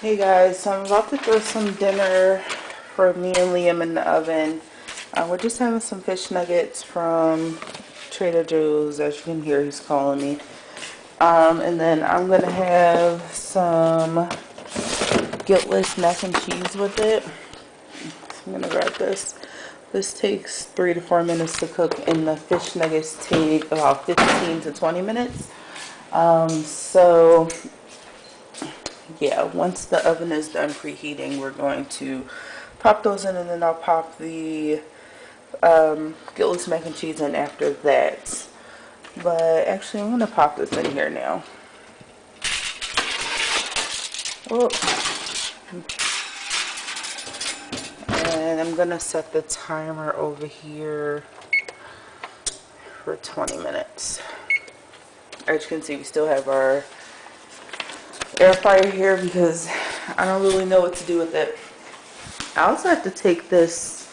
Hey guys, so I'm about to throw some dinner for me and Liam in the oven. We're just having some fish nuggets from Trader Joe's. As you can hear, he's calling me. And then I'm gonna have some guiltless mac and cheese with it. So I'm gonna grab this. This takes 3 to 4 minutes to cook, and the fish nuggets take about 15 to 20 minutes. So yeah, once the oven is done preheating, we're going to pop those in, and then I'll pop the guiltless mac and cheese in after that. But actually, I'm gonna pop this in here now. Oh. And I'm gonna set the timer over here for 20 minutes. As you can see, we still have our air fryer here because I don't really know what to do with it. I also have to take this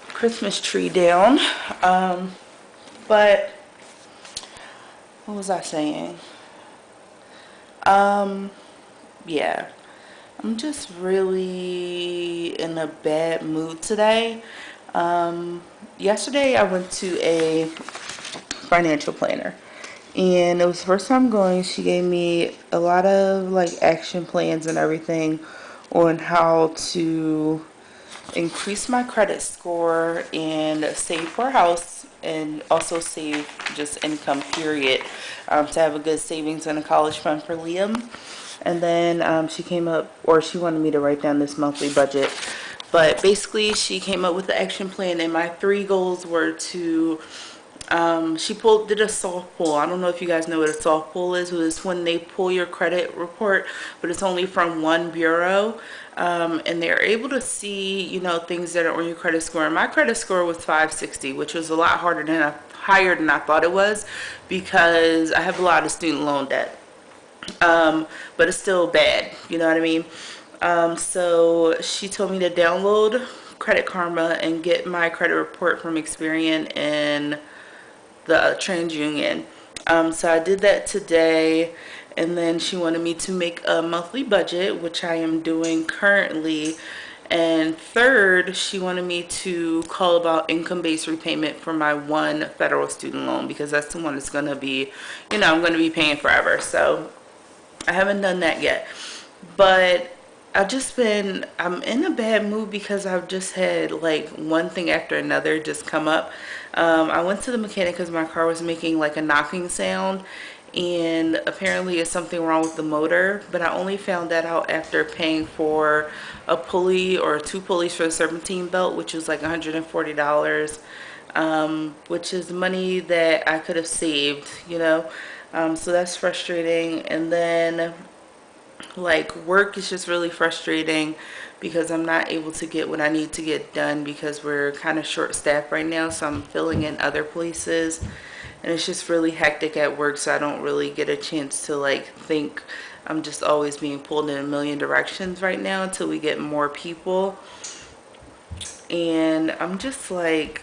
Christmas tree down. But what was I saying? Yeah, I'm just really in a bad mood today. Yesterday I went to a financial planner, and it was the first time going. She gave me a lot of like action plans and everything on how to increase my credit score and save for a house, and also save just income period, to have a good savings and a college fund for Liam. And then she came up, or she wanted me to write down this monthly budget, but basically she came up with the action plan, and my 3 goals were to she did a soft pull. I don't know if you guys know what a soft pull is. It's when they pull your credit report, but it's only from one bureau, and they're able to see, you know, things that are on your credit score. And my credit score was 560, which was a lot higher than I thought it was, because I have a lot of student loan debt. But it's still bad, you know what I mean? So she told me to download Credit Karma and get my credit report from Experian and the TransUnion. So I did that today, and then she wanted me to make a monthly budget, which I am doing currently. And third, she wanted me to call about income-based repayment for my one federal student loan, because that's the one that's going to be, you know, I'm going to be paying forever. So I haven't done that yet. But I'm in a bad mood because I've just had like one thing after another just come up. I went to the mechanic because my car was making like a knocking sound, and apparently it's something wrong with the motor, but I only found that out after paying for a pulley or 2 pulleys for the serpentine belt, which was like $140, which is money that I could have saved, you know. So that's frustrating. And then like work is just really frustrating because I'm not able to get what I need to get done because we're kind of short staffed right now, so I'm filling in other places, and it's just really hectic at work, so I don't really get a chance to like think. I'm just always being pulled in a million directions right now until we get more people. And I'm just really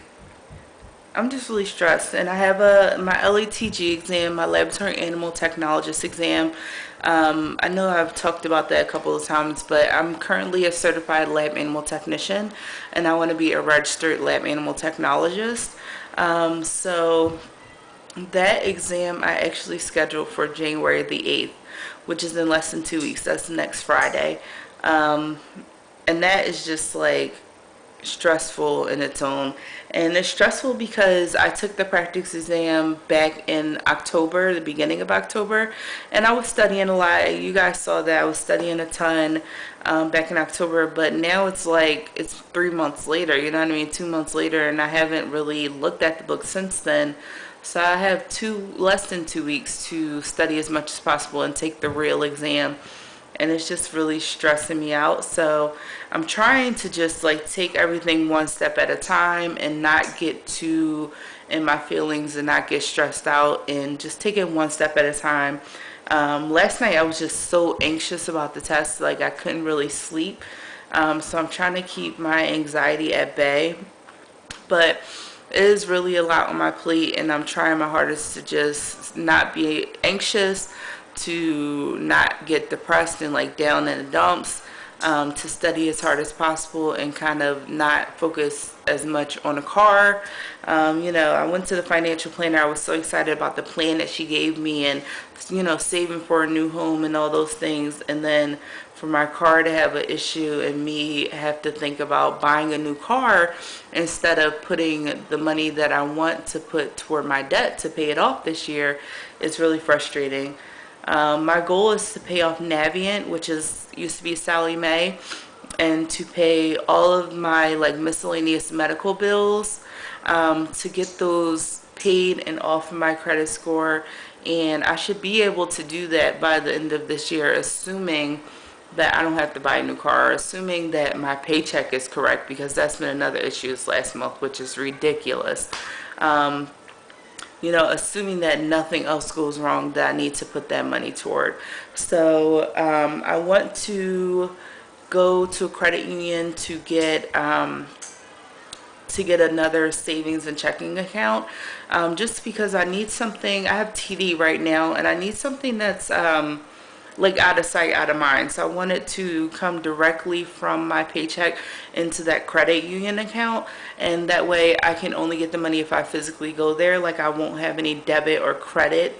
stressed. And I have my LATG exam, my laboratory animal technologist exam. I know I've talked about that a couple of times, but I'm currently a certified lab animal technician, and I want to be a registered lab animal technologist. So that exam I actually scheduled for January the 8th, which is in less than 2 weeks. That's next Friday. And that is just like stressful in its own. And it's stressful because I took the practice exam back in October, the beginning of October, and I was studying a lot. You guys saw that I was studying a ton back in October, but now it's like it's 3 months later, you know what I mean, 2 months later, and I haven't really looked at the book since then. So I have less than 2 weeks to study as much as possible and take the real exam, and it's just really stressing me out. So I'm trying to just like take everything one step at a time and not get too in my feelings and not get stressed out, and just take it one step at a time. Last night I was just so anxious about the test, like I couldn't really sleep. So I'm trying to keep my anxiety at bay, but it is really a lot on my plate, and I'm trying my hardest to just not be anxious, to not get depressed and like down in the dumps, to study as hard as possible and kind of not focus as much on a car. You know, I went to the financial planner. I was so excited about the plan that she gave me, and, you know, saving for a new home and all those things. And then for my car to have an issue and me have to think about buying a new car instead of putting the money that I want to put toward my debt to pay it off this year, it's really frustrating. My goal is to pay off Navient, which used to be Sally Mae, and to pay all of my like miscellaneous medical bills, to get those paid and off of my credit score. And I should be able to do that by the end of this year, assuming that I don't have to buy a new car, assuming that my paycheck is correct, because that's been another issue this last month, which is ridiculous. You know, assuming that nothing else goes wrong that I need to put that money toward. So I want to go to a credit union to get another savings and checking account, just because I need something. I have TD right now, and I need something that's like out of sight, out of mind. So I want it to come directly from my paycheck into that credit union account, and that way I can only get the money if I physically go there. Like, I won't have any debit or credit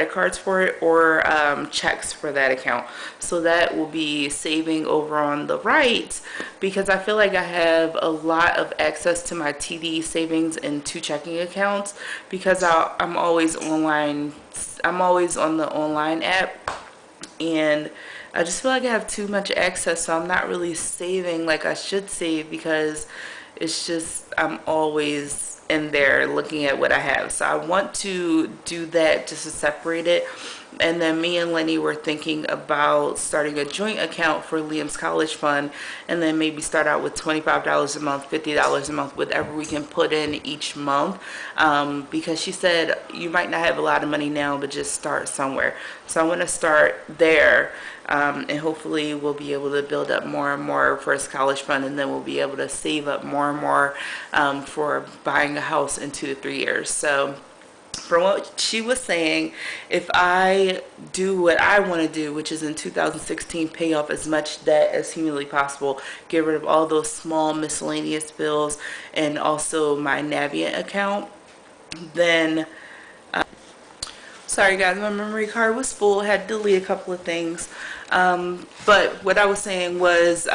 cards for it, or checks for that account. So that will be saving over on the right, because I feel like I have a lot of access to my TD savings and 2 checking accounts, because I'm always online. I'm always on the online app, and I just feel like I have too much access, so I'm not really saving like I should save, because it's just I'm always in there looking at what I have. So I want to do that, just to separate it. And then me and Lenny were thinking about starting a joint account for Liam's college fund, and then maybe start out with $25 a month, $50 a month, whatever we can put in each month, because she said you might not have a lot of money now, but just start somewhere. So I want to start there, and hopefully we'll be able to build up more and more for his college fund, and then we'll be able to save up more and more for buying a house in 2 to 3 years. So from what she was saying, if I do what I want to do, which is in 2016 pay off as much debt as humanly possible, get rid of all those small miscellaneous bills, and also my Navient account, then sorry guys, my memory card was full. I had to delete a couple of things, but what I was saying was,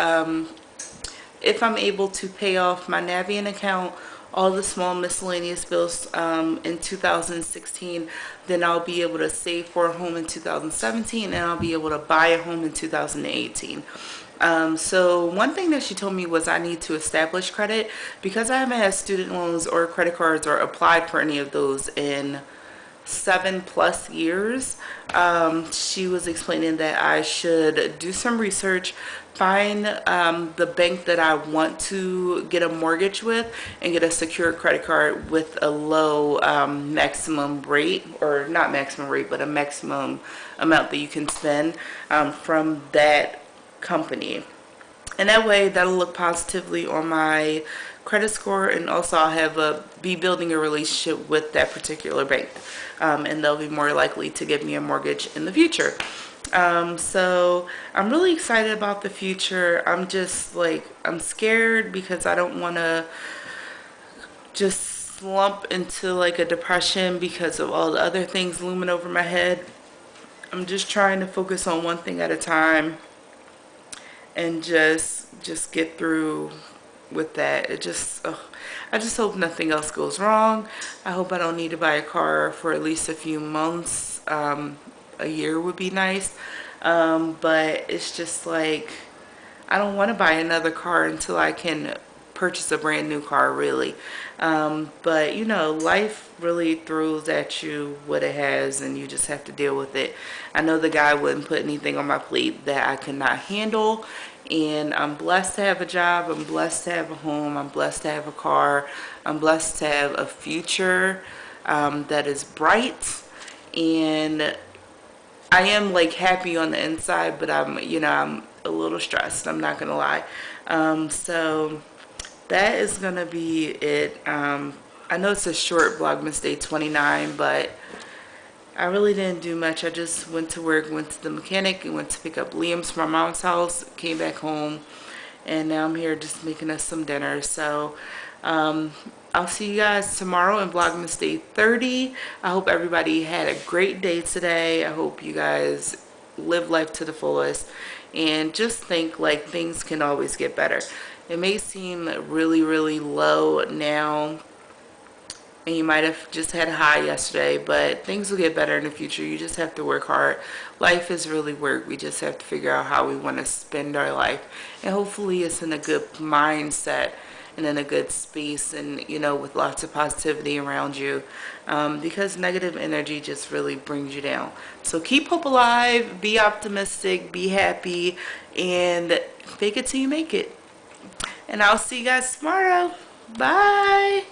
if I'm able to pay off my Navient account, all the small miscellaneous bills in 2016, then I'll be able to save for a home in 2017, and I'll be able to buy a home in 2018. So one thing that she told me was I need to establish credit, because I haven't had student loans or credit cards or applied for any of those in 7+ years. She was explaining that I should do some research, find the bank that I want to get a mortgage with, and get a secure credit card with a low maximum rate, or not maximum rate, but a maximum amount that you can spend from that company. And that way that'll look positively on my credit score, and also I'll be building a relationship with that particular bank, and they'll be more likely to give me a mortgage in the future. So I'm really excited about the future. I'm just like, I'm scared because I don't want to just slump into like a depression because of all the other things looming over my head. I'm just trying to focus on one thing at a time, and just get through with that. I just hope nothing else goes wrong. I hope I don't need to buy a car for at least a few months. A year would be nice, but it's just like, I don't want to buy another car until I can purchase a brand new car, really. But you know, life really throws at you what it has, and you just have to deal with it. I know the guy wouldn't put anything on my plate that I could not handle, and I'm blessed to have a job, I'm blessed to have a home, I'm blessed to have a car, I'm blessed to have a future that is bright, and I am like happy on the inside, but I'm a little stressed, I'm not gonna lie. So that is gonna be it. I know it's a short Vlogmas Day 29, but I really didn't do much. I just went to work, went to the mechanic, and went to pick up Liam's from my mom's house, came back home, and now I'm here just making us some dinner. So I'll see you guys tomorrow in Vlogmas Day 30. I hope everybody had a great day today. I hope you guys live life to the fullest and just think like things can always get better. It may seem really, really low now, and you might have just had a high yesterday, but things will get better in the future. You just have to work hard. Life is really work. We just have to figure out how we want to spend our life, and hopefully it's in a good mindset and in a good space, and you know, with lots of positivity around you, because negative energy just really brings you down. So keep hope alive, be optimistic, be happy, and fake it till you make it. And I'll see you guys tomorrow. Bye.